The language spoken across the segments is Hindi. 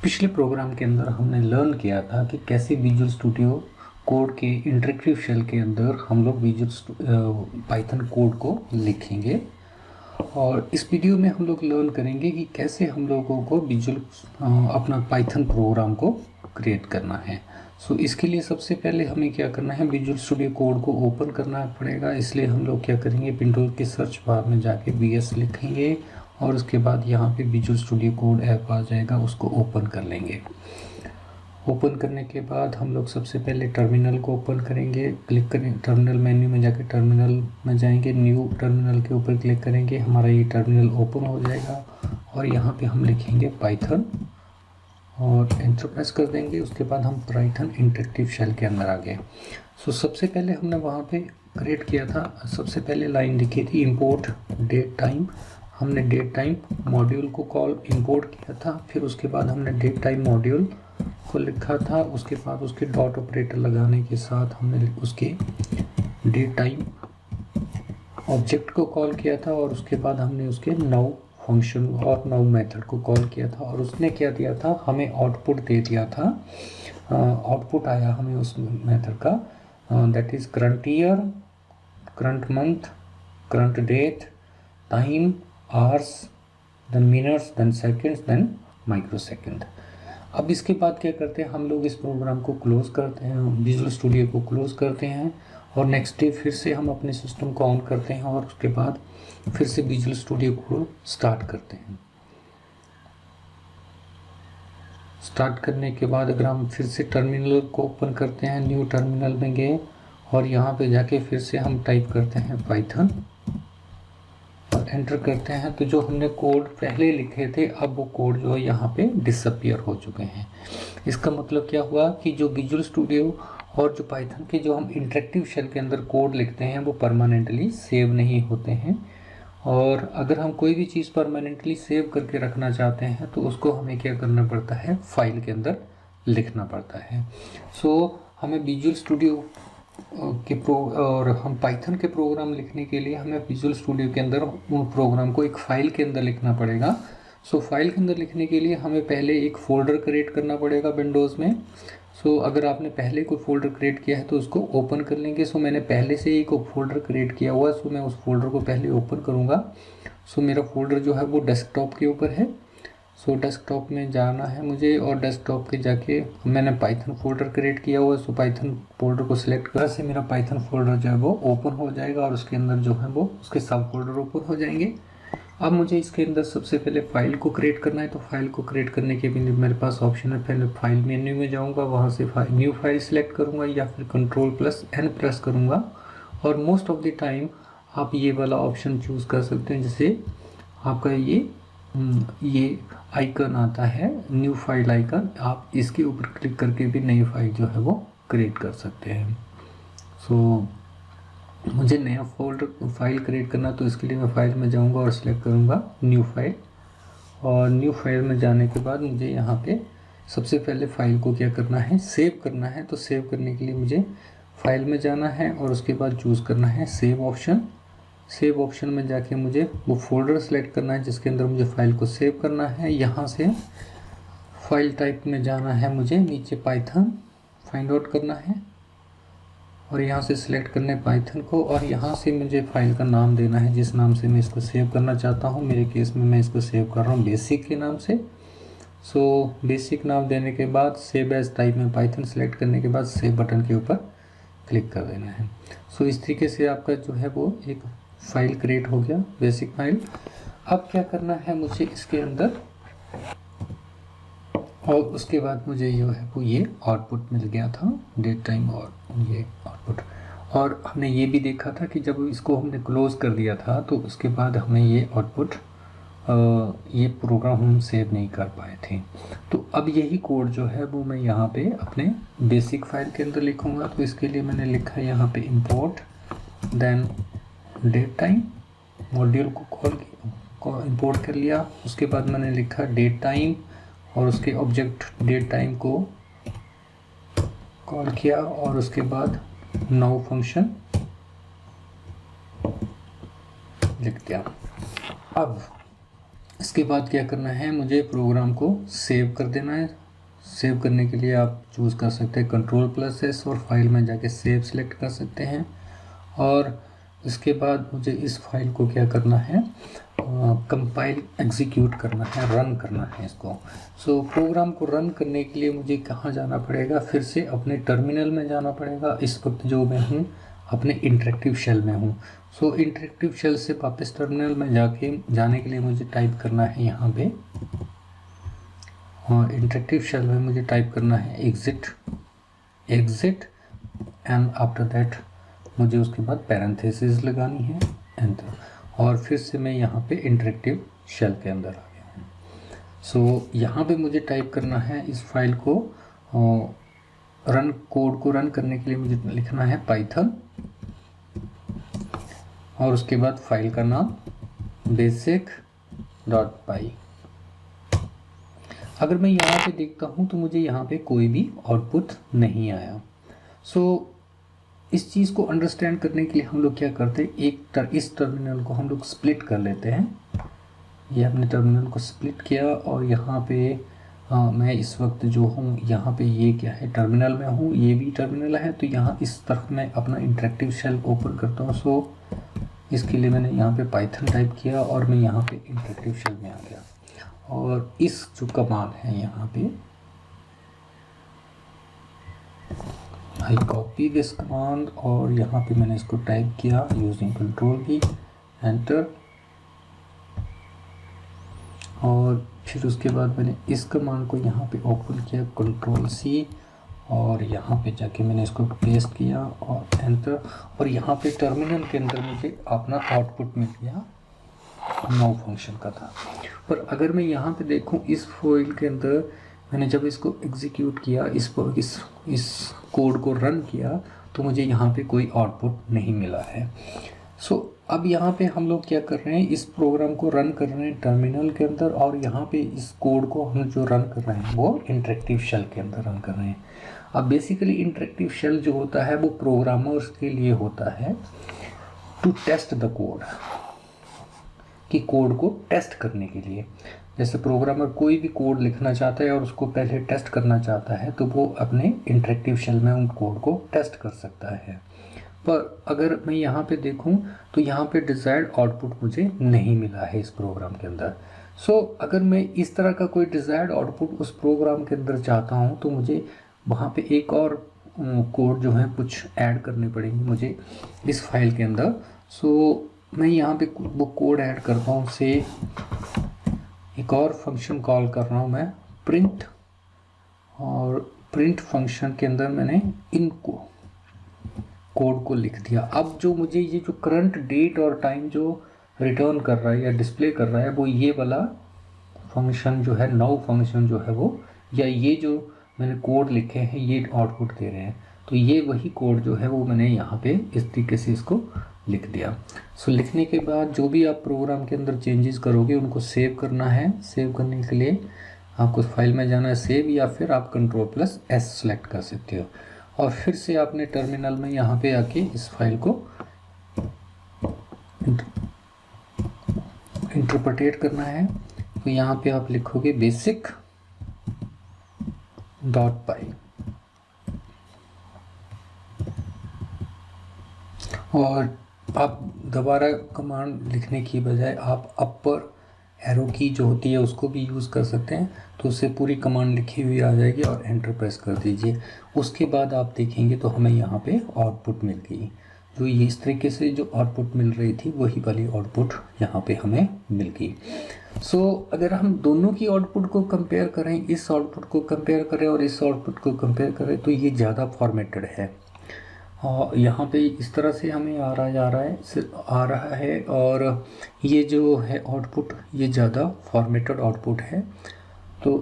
पिछले प्रोग्राम के अंदर हमने लर्न किया था कि कैसे विजुअल स्टूडियो कोड के इंटरेक्टिव शेल के अंदर हम लोग विजुअल पाइथन कोड को लिखेंगे। और इस वीडियो में हम लोग लर्न करेंगे कि कैसे हम लोगों को विजुअल अपना पाइथन प्रोग्राम को क्रिएट करना है। सो इसके लिए सबसे पहले हमें क्या करना है, विजुअल स्टूडियो कोड को ओपन करना पड़ेगा। इसलिए हम लोग क्या करेंगे, विंडोज के सर्च बार में जाके VS लिखेंगे और उसके बाद यहाँ पे विजुअल स्टूडियो कोड ऐप आ जाएगा, उसको ओपन कर लेंगे। ओपन करने के बाद हम लोग सबसे पहले टर्मिनल को ओपन करेंगे। क्लिक करें टर्मिनल मेन्यू में जाके टर्मिनल में जाएंगे, न्यू टर्मिनल के ऊपर क्लिक करेंगे, हमारा ये टर्मिनल ओपन हो जाएगा और यहाँ पे हम लिखेंगे पाइथन और एंटर प्रेस कर देंगे। उसके बाद हम पाइथन इंटरेक्टिव शेल के अंदर आ गए। सो सबसे पहले हमने वहाँ पे क्रिएट किया था, सबसे पहले लाइन लिखी थी इंपोर्ट डेट टाइम। हमने डेट टाइम मॉड्यूल को कॉल इंपोर्ट किया था, फिर उसके बाद हमने डेट टाइम मॉड्यूल को लिखा था। उसके बाद उसके डॉट ऑपरेटर लगाने के साथ हमने उसके डेट टाइम ऑब्जेक्ट को कॉल किया था और उसके बाद हमने उसके नाउ फंक्शन और नाउ मेथड को कॉल किया था और उसने क्या दिया था, हमें आउटपुट दे दिया था। आउटपुट आया हमें उस मेथड का, that is current year, current month, current date, time, hours, then minutes, then seconds, then micro second. अब इसके बाद क्या करते हैं, हम लोग इस प्रोग्राम को क्लोज करते हैं, विजुअल स्टूडियो को क्लोज करते हैं और नेक्स्ट डे फिर से हम अपने सिस्टम को ऑन करते हैं और उसके बाद फिर से विजुअल स्टूडियो को स्टार्ट करते हैं। स्टार्ट करने के बाद अगर हम फिर से टर्मिनल को ओपन करते हैं, न्यू टर्मिनल में गए और यहाँ पे जाके फिर से हम टाइप करते हैं पाइथन और एंटर करते हैं, तो जो हमने कोड पहले लिखे थे अब वो कोड जो है यहाँ पे डिसअपियर हो चुके हैं। इसका मतलब क्या हुआ कि जो विजुअल स्टूडियो और जो पाइथन के जो हम इंटरेक्टिव शेल के अंदर कोड लिखते हैं वो परमानेंटली सेव नहीं होते हैं। और अगर हम कोई भी चीज़ परमानेंटली सेव करके रखना चाहते हैं तो उसको हमें क्या करना पड़ता है, फाइल के अंदर लिखना पड़ता है। सो हमें विजुअल स्टूडियो और हम पाइथन के प्रोग्राम लिखने के लिए हमें विजुअल स्टूडियो के अंदर उन प्रोग्राम को एक फ़ाइल के अंदर लिखना पड़ेगा। सो फाइल के अंदर लिखने के लिए हमें पहले एक फ़ोल्डर क्रिएट करना पड़ेगा विंडोज़ में। सो अगर आपने पहले कोई फ़ोल्डर क्रिएट किया है तो उसको ओपन कर लेंगे। सो मैंने पहले से ही एक फ़ोल्डर क्रिएट किया हुआ है, सो मैं उस फोल्डर को पहले ओपन करूँगा। सो मेरा फोल्डर जो है वो डेस्कटॉप के ऊपर है। सो डेस्कटॉप में जाना है मुझे और डेस्कटॉप के जाके मैंने पाइथन फोल्डर क्रिएट किया हुआ है। सो पाइथन फोल्डर को सिलेक्ट कर से मेरा पाइथन फोल्डर जो है वो ओपन हो जाएगा और उसके अंदर जो है वो उसके सब फोल्डर ओपन हो जाएंगे। अब मुझे इसके अंदर सबसे पहले फाइल को क्रिएट करना है, तो फाइल को क्रिएट करने के लिए मेरे पास ऑप्शन है, पहले फाइल मेन्यू में जाऊंगा, वहाँ से न्यू फाइल सिलेक्ट करूँगा या फिर Ctrl+N प्रेस करूँगा। और मोस्ट ऑफ द टाइम आप ये वाला ऑप्शन चूज़ कर सकते हैं, जैसे आपका ये आइकन आता है न्यू फाइल आइकन, आप इसके ऊपर क्लिक करके भी नई फाइल जो है वो क्रिएट कर सकते हैं। सो मुझे नया फाइल क्रिएट करना, तो इसके लिए मैं फाइल में जाऊंगा और सिलेक्ट करूंगा न्यू फाइल। और न्यू फाइल में जाने के बाद मुझे यहाँ पे सबसे पहले फाइल को क्या करना है, सेव करना है। तो सेव करने के लिए मुझे फाइल में जाना है और उसके बाद चूज़ करना है सेव ऑप्शन। सेव ऑप्शन में जाके मुझे वो फोल्डर सेलेक्ट करना है जिसके अंदर मुझे फाइल को सेव करना है। यहाँ से फाइल टाइप में जाना है, मुझे नीचे पाइथन फाइंड आउट करना है और यहाँ से सिलेक्ट करना है पाइथन को और यहाँ से मुझे फाइल का नाम देना है जिस नाम से मैं इसको सेव करना चाहता हूँ। मेरे केस में मैं इसको सेव कर रहा हूँ बेसिक के नाम से। सो बेसिक नाम देने के बाद सेव एज टाइप में पाइथन सेलेक्ट करने के बाद सेव बटन के ऊपर क्लिक कर देना है। सो इस तरीके से आपका जो है वो एक फ़ाइल क्रिएट हो गया, बेसिक फाइल। अब क्या करना है मुझे इसके अंदर, और उसके बाद मुझे जो है वो ये आउटपुट मिल गया था, डेट टाइम और ये आउटपुट। और हमने ये भी देखा था कि जब इसको हमने क्लोज़ कर दिया था तो उसके बाद हमें ये आउटपुट ये प्रोग्राम हम सेव नहीं कर पाए थे। तो अब यही कोड जो है वो मैं यहाँ पे अपने बेसिक फाइल के अंदर लिखूँगा। तो इसके लिए मैंने लिखा है यहाँ पे import, then date time module को इंपोर्ट कर लिया। उसके बाद मैंने लिखा डेट टाइम और उसके ऑब्जेक्ट डेट टाइम को कॉल किया और उसके बाद नाउ फंक्शन लिख दिया। अब इसके बाद क्या करना है, मुझे प्रोग्राम को सेव कर देना है। सेव करने के लिए आप चूज़ कर सकते हैं Ctrl+S और फाइल में जाके सेव सेलेक्ट कर सकते हैं। और इसके बाद मुझे इस फाइल को क्या करना है, कंपाइल एग्जीक्यूट करना है, रन करना है इसको। सो प्रोग्राम को रन करने के लिए मुझे कहाँ जाना पड़ेगा, फिर से अपने टर्मिनल में जाना पड़ेगा। इस वक्त जो मैं हूँ अपने इंटरेक्टिव शेल में हूँ। सो इंटरेक्टिव शेल से वापस टर्मिनल में जाने के लिए मुझे टाइप करना है यहाँ पे, इंटरेक्टिव शेल में मुझे टाइप करना है एग्जिट एंड आफ्टर दैट मुझे उसके बाद पैरेंथेसिस लगानी है, एंटर। और फिर से मैं यहाँ पे इंटरेक्टिव शेल के अंदर आ गया हूँ। सो यहाँ पे मुझे टाइप करना है इस फाइल को, कोड को रन करने के लिए मुझे लिखना है पाइथन और उसके बाद फाइल का नाम basic.py। अगर मैं यहाँ पे देखता हूँ तो मुझे यहाँ पे कोई भी आउटपुट नहीं आया। सो इस चीज़ को अंडरस्टैंड करने के लिए हम लोग क्या करते हैं, इस टर्मिनल को हम लोग स्प्लिट कर लेते हैं। ये अपने टर्मिनल को स्प्लिट किया और यहाँ पे मैं इस वक्त जो हूँ यहाँ पे ये क्या है, टर्मिनल में हूँ, ये भी टर्मिनल है। तो यहाँ इस तरफ मैं अपना इंटरेक्टिव शेल ओपन करता हूँ। सो इसके लिए मैंने यहाँ पे पाइथन टाइप किया और मैं यहाँ पे इंटरेक्टिव शेल में आ गया। और इस जो कमांड है यहाँ पे, आई कॉपी दिस कमांड और यहाँ पे मैंने इसको टाइप किया यूजिंग Ctrl+V, एंटर। और फिर उसके बाद मैंने इस कमांड को यहाँ पे ओपन किया Ctrl+C और यहाँ पे जाके मैंने इसको पेस्ट किया और एंटर। और यहाँ पे टर्मिनल के अंदर मुझे अपना आउटपुट मिल गया, नो फंक्शन का था। पर अगर मैं यहाँ पे देखूँ इस फाइल के अंदर मैंने जब इसको एग्जीक्यूट किया, इस कोड को रन किया, तो मुझे यहाँ पे कोई आउटपुट नहीं मिला है। सो अब यहाँ पे हम लोग क्या कर रहे हैं, इस प्रोग्राम को रन कर रहे हैं टर्मिनल के अंदर और यहाँ पे इस कोड को हम जो रन कर रहे हैं वो इंटरेक्टिव शेल के अंदर रन कर रहे हैं। अब बेसिकली इंटरेक्टिव शेल जो होता है वो प्रोग्रामर्स के लिए होता है टू टेस्ट द कोड, कि कोड को टेस्ट करने के लिए। जैसे प्रोग्रामर कोई भी कोड लिखना चाहता है और उसको पहले टेस्ट करना चाहता है तो वो अपने इंटरेक्टिव शेल में उन कोड को टेस्ट कर सकता है। पर अगर मैं यहाँ पे देखूँ तो यहाँ पे डिज़ायर्ड आउटपुट मुझे नहीं मिला है इस प्रोग्राम के अंदर। सो अगर मैं इस तरह का कोई डिज़ायर्ड आउटपुट उस प्रोग्राम के अंदर चाहता हूँ तो मुझे वहाँ पे एक और कोड जो है कुछ ऐड करने पड़ेंगे मुझे इस फाइल के अंदर। सो मैं यहाँ पे वो कोड ऐड करता हूँ, से एक और फंक्शन कॉल कर रहा हूँ मैं प्रिंट, और प्रिंट फंक्शन के अंदर मैंने इनको कोड को लिख दिया। अब जो मुझे ये जो करंट डेट और टाइम जो रिटर्न कर रहा है या डिस्प्ले कर रहा है वो ये वाला फंक्शन जो है, नाउ फंक्शन जो है वो, या ये जो मैंने कोड लिखे हैं ये आउटपुट दे रहे हैं। तो ये वही कोड जो है वो मैंने यहाँ पे इस तरीके से इसको लिख दिया। सो लिखने के बाद जो भी आप प्रोग्राम के अंदर चेंजेस करोगे उनको सेव करना है। सेव करने के लिए आपको फाइल में जाना है, सेव, या फिर आप Ctrl+S सेलेक्ट कर सकते हो। और फिर से आपने टर्मिनल में यहाँ पे आके इस फाइल को इंटरप्रेट करना है। तो यहाँ पे आप लिखोगे basic.py और आप दोबारा कमांड लिखने की बजाय आप अपर एरो की जो होती है उसको भी यूज़ कर सकते हैं, तो उससे पूरी कमांड लिखी हुई आ जाएगी और एंटर प्रेस कर दीजिए। उसके बाद आप देखेंगे तो हमें यहाँ पे आउटपुट मिल गई, जो ये इस तरीके से जो आउटपुट मिल रही थी वही वाली आउटपुट यहाँ पे हमें मिल गई। सो अगर हम दोनों की आउटपुट को कंपेयर करें, इस आउटपुट को कंपेयर करें और इस आउटपुट को कंपेयर करें, तो ये ज़्यादा फॉर्मेटेड है। और यहाँ पे इस तरह से हमें आ रहा है और ये जो है आउटपुट ये ज़्यादा फॉर्मेटेड आउटपुट है। तो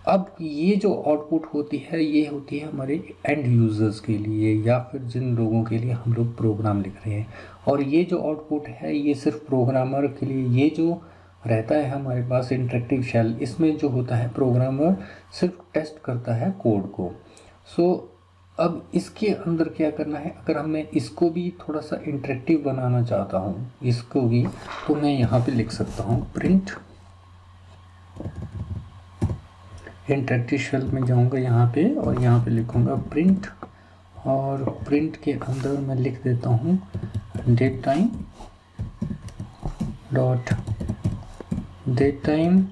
अब ये जो आउटपुट होती है ये होती है हमारे एंड यूज़र्स के लिए या फिर जिन लोगों के लिए हम लोग प्रोग्राम लिख रहे हैं। और ये जो आउटपुट है ये सिर्फ प्रोग्रामर के लिए, ये जो रहता है हमारे पास इंटरेक्टिव शेल, इसमें जो होता है प्रोग्रामर सिर्फ टेस्ट करता है कोड को। सो अब इसके अंदर क्या करना है, अगर मैं इसको भी थोड़ा सा इंटरेक्टिव बनाना चाहता हूँ इसको भी, तो मैं यहाँ पे लिख सकता हूँ प्रिंट इंटरेक्टिव शेल में जाऊंगा यहाँ पे और यहाँ पे लिखूंगा प्रिंट, और प्रिंट के अंदर मैं लिख देता हूँ डेट टाइम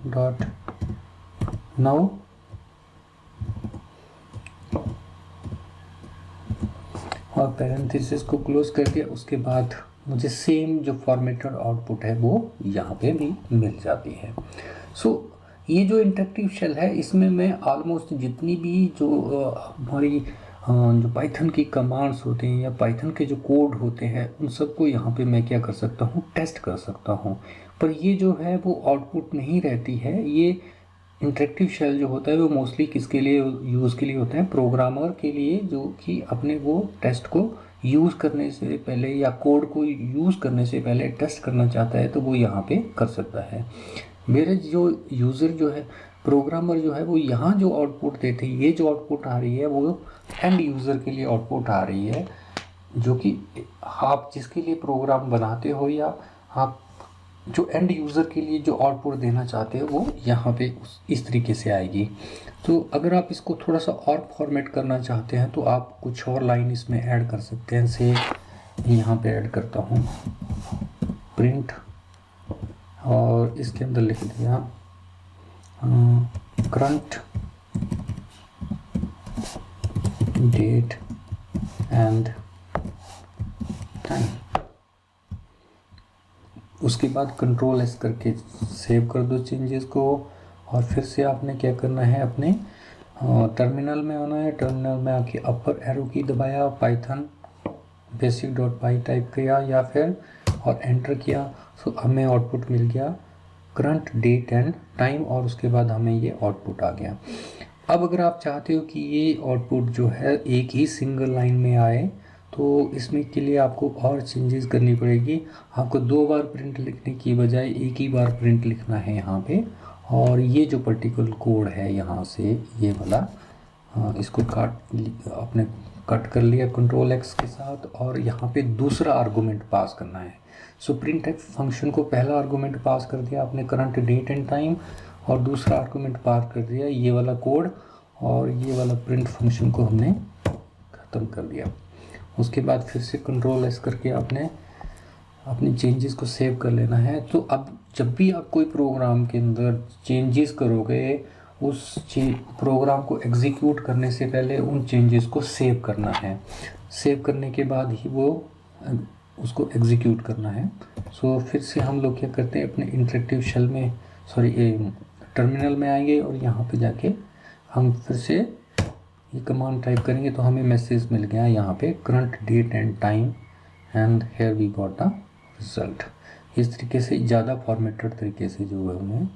डॉट नाउ और पैरेंथेसिस को क्लोज करके उसके बाद मुझे सेम जो फॉर्मेटेड आउटपुट है वो यहाँ पे भी मिल जाती है। सो ये जो इंटरेक्टिव शेल है इसमें मैं ऑलमोस्ट जितनी भी जो हमारी जो पाइथन की कमांड्स होते हैं या पाइथन के जो कोड होते हैं उन सबको यहाँ पे मैं क्या कर सकता हूँ, टेस्ट कर सकता हूँ। पर ये जो है वो आउटपुट नहीं रहती है। ये इंटरेक्टिव शेल जो होता है वो मोस्टली किसके लिए यूज़ के लिए होता है, प्रोग्रामर के लिए, जो कि अपने वो टेस्ट को यूज़ करने से पहले या कोड को यूज़ करने से पहले टेस्ट करना चाहता है तो वो यहाँ पे कर सकता है। मेरे जो यूज़र जो है, प्रोग्रामर जो है, वो यहाँ जो आउटपुट देते हैं, ये जो आउटपुट आ रही है वो एंड यूज़र के लिए आउटपुट आ रही है, जो कि आप जिसके लिए प्रोग्राम बनाते हो या आप जो एंड यूज़र के लिए जो आउटपुट देना चाहते हैं वो यहाँ पे इस तरीके से आएगी। तो अगर आप इसको थोड़ा सा और फॉर्मेट करना चाहते हैं तो आप कुछ और लाइन इसमें ऐड कर सकते हैं। से यहाँ पे ऐड करता हूँ प्रिंट और इसके अंदर लिख दिया करंट डेट एंड टाइम। उसके बाद कंट्रोल एस करके सेव कर दो चेंजेस को, और फिर से आपने क्या करना है, अपने टर्मिनल में आना है। टर्मिनल में आके अपर एरो की दबाया, पाइथन basic.py टाइप किया या फिर और एंटर किया। सो हमें आउटपुट मिल गया करंट डेट एंड टाइम, और उसके बाद हमें ये आउटपुट आ गया। अब अगर आप चाहते हो कि ये आउटपुट जो है एक ही सिंगल लाइन में आए तो इसमें के लिए आपको और चेंजेस करनी पड़ेगी। आपको 2 बार प्रिंट लिखने की बजाय एक ही बार प्रिंट लिखना है यहाँ पे। और ये जो पर्टिकुलर कोड है यहाँ से ये वाला, इसको आपने कट कर लिया कंट्रोल एक्स के साथ, और यहाँ पे दूसरा आर्गूमेंट पास करना है। सो प्रिंट एक्स फंक्शन को पहला आर्गूमेंट पास कर दिया आपने करंट डेट एंड टाइम, और दूसरा आर्गूमेंट पास कर दिया ये वाला कोड, और ये वाला प्रिंट फंक्शन को हमने ख़त्म कर दिया। उसके बाद फिर से कंट्रोल एस करके आपने अपनी चेंजेस को सेव कर लेना है। तो अब जब भी आप कोई प्रोग्राम के अंदर चेंजेस करोगे, उस प्रोग्राम को एग्जीक्यूट करने से पहले उन चेंजेस को सेव करना है। सेव करने के बाद ही वो उसको एग्जीक्यूट करना है। सो फिर से हम लोग क्या करते हैं, अपने इंटरेक्टिव शेल में टर्मिनल में आएंगे और यहाँ पे जाके हम फिर से ये कमांड टाइप करेंगे तो हमें मैसेज मिल गया यहाँ पे current date and time and here we got the result. इस तरीके से ज़्यादा फॉर्मेटेड तरीके से जो है हमें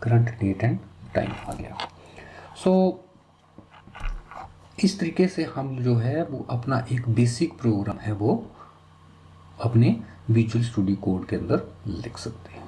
करंट डेट एंड टाइम आ गया। सो इस तरीके से हम जो है वो अपना एक बेसिक प्रोग्राम है वो अपने विजुअल स्टूडियो कोड के अंदर लिख सकते हैं।